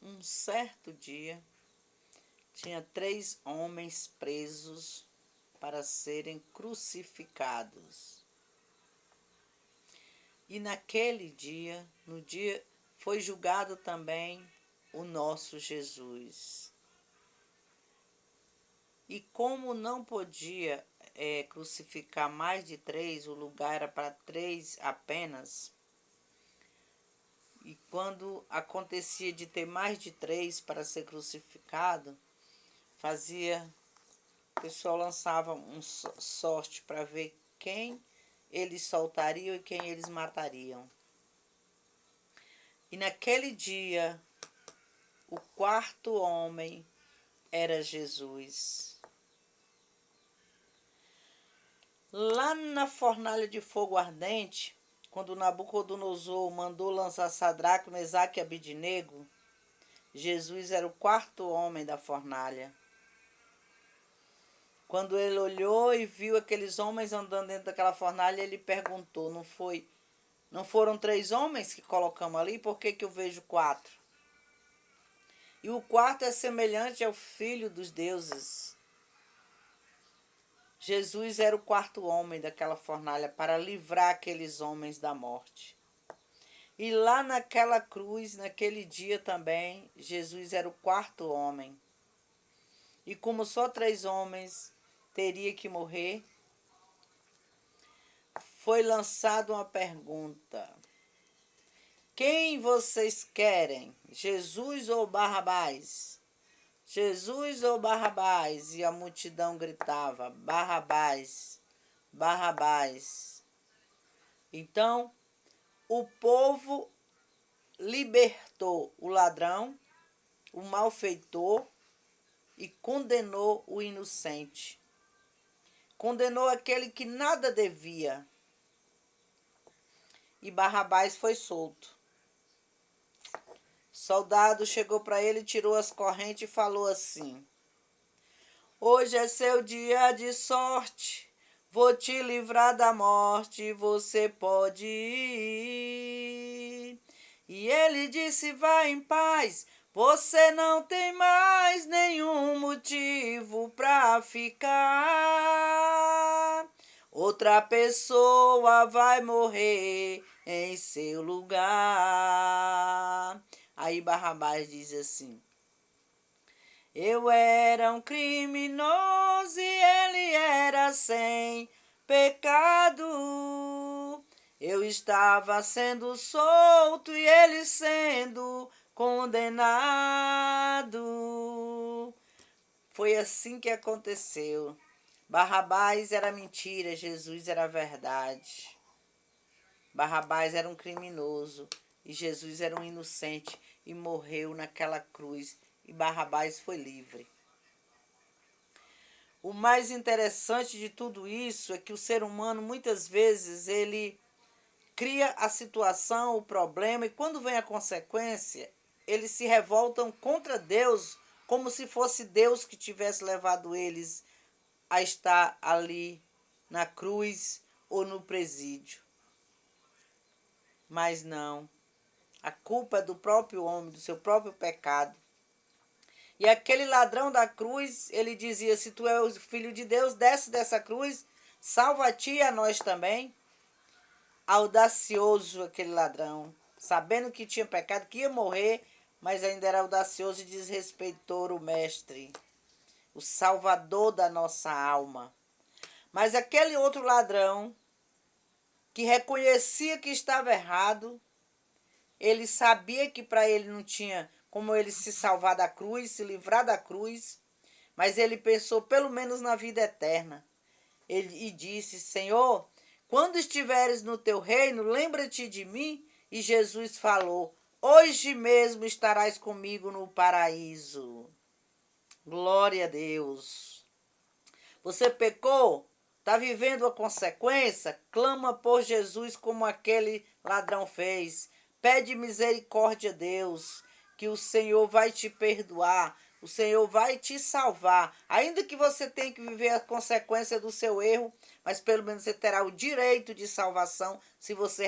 Um certo dia, tinha 3 homens presos para serem crucificados. E naquele dia, foi julgado também o nosso Jesus. E como não podia crucificar mais de 3, o lugar era para 3 apenas. E quando acontecia de ter mais de 3 para ser crucificado, o pessoal lançava sorte para ver quem eles soltariam e quem eles matariam. E naquele dia, o 4º homem era Jesus. Lá na fornalha de fogo ardente, quando Nabucodonosor mandou lançar Sadraque, Mesaque e Abidnego, Jesus era o 4º homem da fornalha. Quando ele olhou e viu aqueles homens andando dentro daquela fornalha, ele perguntou, não foram 3 homens que colocamos ali? Por que eu vejo 4? E o 4º é semelhante ao Filho dos deuses. Jesus era o 4º homem daquela fornalha para livrar aqueles homens da morte. E lá naquela cruz, naquele dia também, Jesus era o 4º homem. E como só 3 homens teria que morrer, foi lançada uma pergunta: quem vocês querem, Jesus ou Barrabás? Jesus ou Barrabás? E a multidão gritava: Barrabás, Barrabás. Então, o povo libertou o ladrão, o malfeitor, e condenou o inocente. Condenou aquele que nada devia. E Barrabás foi solto. O soldado chegou para ele, tirou as correntes e falou assim: hoje é seu dia de sorte, vou te livrar da morte, você pode ir. E ele disse: vá em paz, você não tem mais nenhum motivo para ficar. Outra pessoa vai morrer em seu lugar. Aí Barrabás diz assim: eu era um criminoso e ele era sem pecado. Eu estava sendo solto e ele sendo condenado. Foi assim que aconteceu. Barrabás era mentira, Jesus era verdade. Barrabás era um criminoso e Jesus era um inocente e morreu naquela cruz. E Barrabás foi livre. O mais interessante de tudo isso é que o ser humano, muitas vezes, ele cria a situação, o problema, e quando vem a consequência, eles se revoltam contra Deus, como se fosse Deus que tivesse levado eles a estar ali na cruz ou no presídio. Mas não. A culpa é do próprio homem, do seu próprio pecado. E aquele ladrão da cruz, ele dizia: se tu és o filho de Deus, desce dessa cruz, salva a ti e a nós também. Audacioso aquele ladrão, sabendo que tinha pecado, que ia morrer, mas ainda era audacioso e desrespeitou o mestre, o salvador da nossa alma. Mas aquele outro ladrão, que reconhecia que estava errado, ele sabia que para ele não tinha como ele se salvar da cruz, se livrar da cruz, mas ele pensou pelo menos na vida eterna. Ele disse: Senhor, quando estiveres no teu reino, lembra-te de mim. E Jesus falou: hoje mesmo estarás comigo no paraíso. Glória a Deus. Você pecou? Está vivendo a consequência? Clama por Jesus como aquele ladrão fez. Pede misericórdia a Deus, que o Senhor vai te perdoar, o Senhor vai te salvar. Ainda que você tenha que viver a consequência do seu erro, mas pelo menos você terá o direito de salvação se você